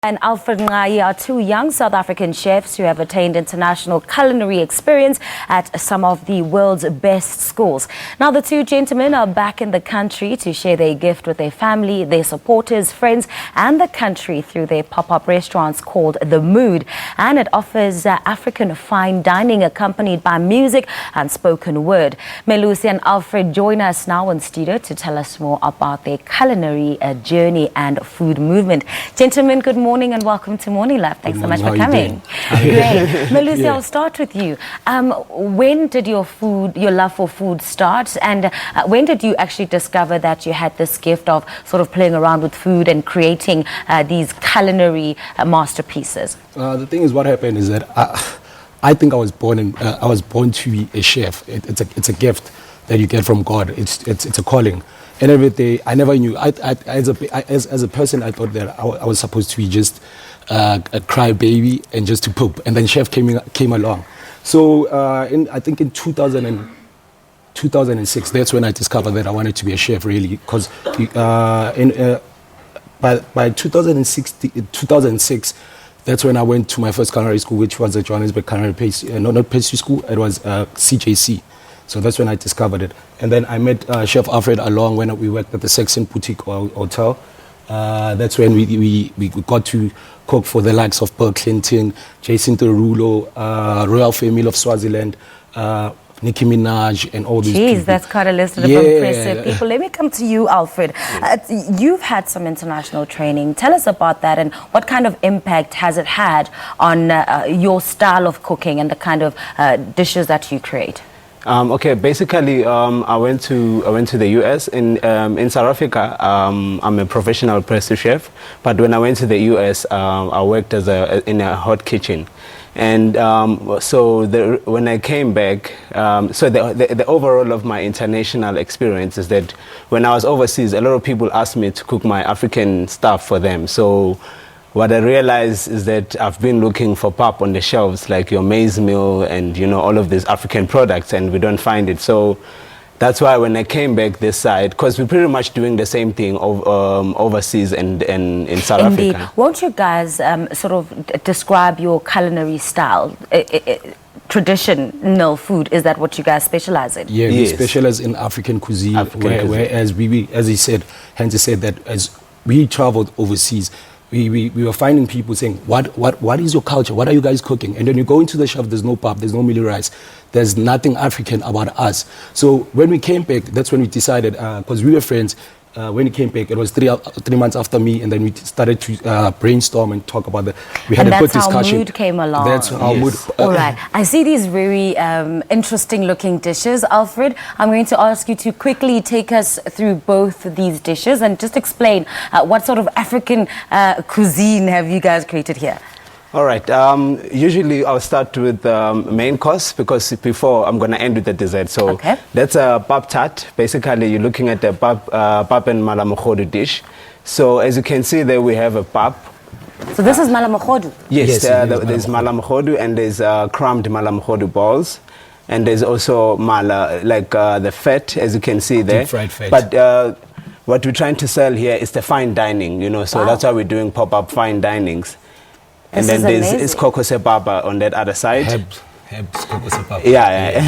And Alfred Nqayi are two young South African chefs who have attained international culinary experience at some of the world's best schools. Now, the two gentlemen are back in the country to share their gift with their family, their supporters, friends, and the country through their pop-up restaurants called The Mood. And it offers African fine dining accompanied by music and spoken word. Melusi and Alfred join us now in studio to tell us more about their culinary journey and food movement. Gentlemen, good morning and welcome to Morning Lab. Thanks so much for coming. Great. Melusi, I'll start with you. When did your love for food start, and when did you actually discover that you had this gift of sort of playing around with food and creating these culinary masterpieces? The thing is, what happened is that I think I was born to be a chef. It's a gift that you get from God. It's a calling. And every day, I never knew. As a person, I thought that I was supposed to be just a crybaby and just to poop. And then chef came along. So I think in 2006, that's when I discovered that I wanted to be a chef, really. Because by 2006, that's when I went to my first culinary school, which was at Johannesburg Culinary Pastry, not pastry school, it was CJC. So that's when I discovered it. And then I met Chef Alfred along when we worked at the Saxon Boutique Hotel. That's when we got to cook for the likes of Bill Clinton, Jason Derulo, Royal Family of Swaziland, Nicki Minaj, and all these people. That's quite a list of impressive people. Let me come to you, Alfred. You've had some international training. Tell us about that and what kind of impact has it had on your style of cooking and the kind of dishes that you create? Okay, basically, I went to the US. In South Africa, I'm a professional pastry chef, but when I went to the US, I worked in a hot kitchen. And when I came back, so the overall of my international experience is that when I was overseas, a lot of people asked me to cook my African stuff for them. So what I realized is that I've been looking for pap on the shelves, like your maize meal and, you know, all of these African products, and we don't find it. So that's why when I came back this side, because we're pretty much doing the same thing overseas and in South Indeed. Africa. Won't you guys sort of describe your culinary style? Traditional food, is that what you guys specialize in? Yeah, yes. We specialize in African cuisine, whereas as he said that as we traveled overseas, we were finding people saying, what is your culture? What are you guys cooking? And then you go into the chef, there's no pap, there's no mealy rice. There's nothing African about us. So when we came back, that's when we decided, because we were friends, when we came back, it was 3 months after me, and then we started to brainstorm and talk about we had a good discussion. That's how Mood came along. That's how Mood. All right. I see these very interesting looking dishes. Alfred, I'm going to ask you to quickly take us through both of these dishes and just explain what sort of African cuisine have you guys created here? All right. Usually I'll start with main course because before I'm going to end with the dessert. So that's a pap tart. Basically, you're looking at the pap and malamogodu dish. So as you can see there, we have a pap. So this is malamogodu? Yes, there's malamogodu and there's crumbed malamogodu balls. And there's also mala, like the fat, as you can see there. Deep fried fat. But what we're trying to sell here is the fine dining, you know. So that's why we're doing pop-up fine dinings. And then there's kokosepapa on that other side. Herbs, kokosepapa. Yeah.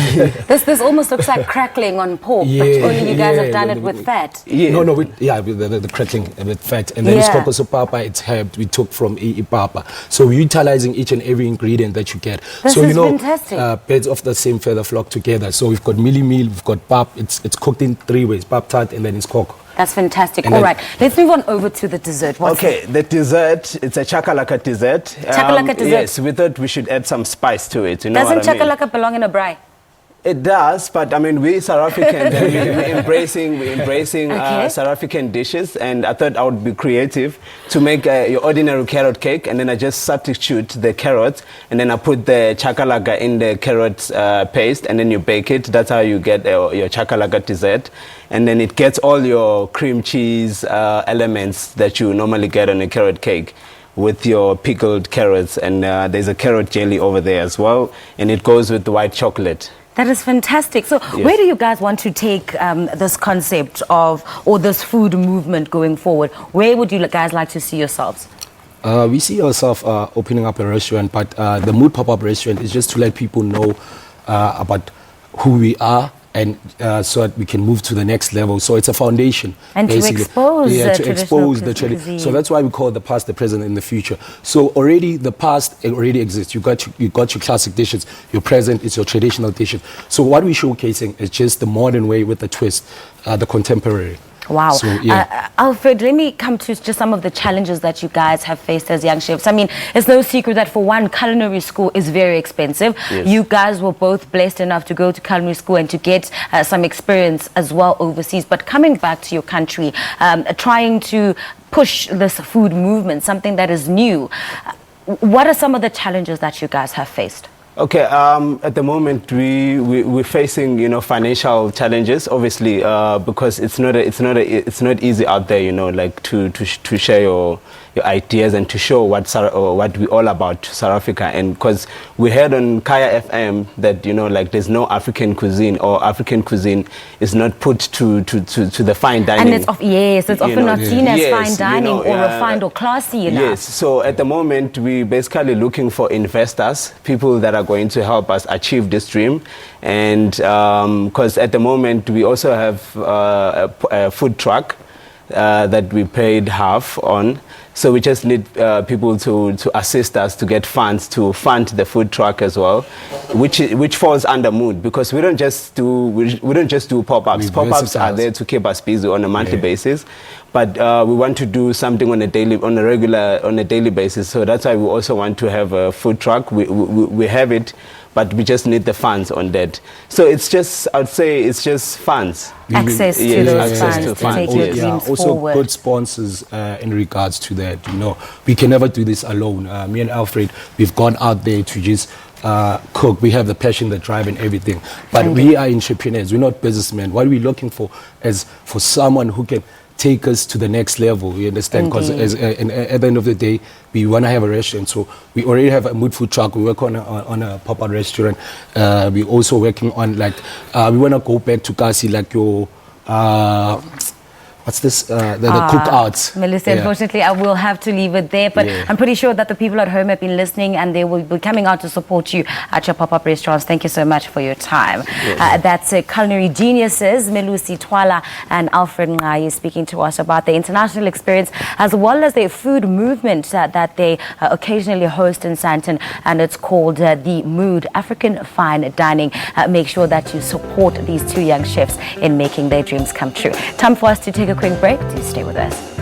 This almost looks like crackling on pork, but only you guys have done it with fat. Yeah. With the crackling with fat. And then it's kokosepapa, it's herbs we took from ipapa. So we're utilizing each and every ingredient that you get. This is fantastic. Birds of the same feather flock together. So we've got mealy meal, we've got pap. It's cooked in 3 ways, pap tart, and then it's cocoa. That's fantastic. All right, let's move on over to the dessert. The dessert, it's a chakalaka dessert. Chakalaka dessert? Yes, we thought we should add some spice to it. You know Doesn't what I mean? chakalaka belong in a braai? It does, but I mean, we South Africans, we're embracing South African dishes, and I thought I would be creative to make your ordinary carrot cake, and then I just substitute the carrots, and then I put the chakalaka in the carrot paste, and then you bake it. That's how you get your chakalaka dessert, and then it gets all your cream cheese elements that you normally get on a carrot cake, with your pickled carrots, and there's a carrot jelly over there as well, and it goes with the white chocolate. That is fantastic. So where do you guys want to take this concept of, or this food movement going forward? Where would you guys like to see yourselves? We see ourselves opening up a restaurant, but the Mood pop-up restaurant is just to let people know about who we are, and so that we can move to the next level. So it's a foundation. And basically. to expose, to expose the tradition. cuisine. So that's why we call it the past, the present, and the future. So already the past, it already exists. You got your classic dishes. Your present is your traditional dishes. So what we're showcasing is just the modern way with the twist, the contemporary. Wow. So, yeah. Alfred, let me come to just some of the challenges that you guys have faced as young chefs. I mean, it's no secret that for one, culinary school is very expensive. Yes. You guys were both blessed enough to go to culinary school and to get some experience as well overseas. But coming back to your country, trying to push this food movement, something that is new, what are some of the challenges that you guys have faced? Okay, at the moment we're facing, you know, financial challenges, obviously, because it's not easy out there, you know, like to share your ideas and to show what we all about South Africa. And because we heard on Nqayi FM that, you know, like there's no African cuisine, or African cuisine is not put to the fine dining. And it's often not seen as fine dining, you know, or refined or classy enough. Yes, so at the moment we're basically looking for investors, people that are going to help us achieve this dream. And because at the moment we also have a food truck that we paid half on. So we just need people to assist us to get funds to fund the food truck as well, which falls under Mood, because we don't just do pop-ups. Pop-ups are there to keep us busy on a monthly basis, but we want to do something on a daily basis. So that's why we also want to have a food truck. We have it, but we just need the funds on that. So it's just, I'd say it's just funds. Access to those funds to take your dreams also forward. good sponsors in regards to that. You know, we can never do this alone. Me and Alfred, we've gone out there to just cook. We have the passion, the drive, and everything. But we are entrepreneurs. We're not businessmen. What we're looking for is for someone who can take us to the next level, you understand? Because at the end of the day, we want to have a restaurant. So we already have a Mood food truck. We work on a pop-up restaurant. We're also working on, like, we want to go back to Kasi, like your, what's this, the cookouts. Melusi, unfortunately, I will have to leave it there. But I'm pretty sure that the people at home have been listening, and they will be coming out to support you at your pop-up restaurants. Thank you so much for your time. That's Culinary Geniuses, Melusi, Twala, and Alfred Nqayi, speaking to us about the international experience as well as the food movement that they occasionally host in Sandton, and it's called the Mood African Fine Dining. Make sure that you support these two young chefs in making their dreams come true. Time for us to take a quick break. Do stay with us.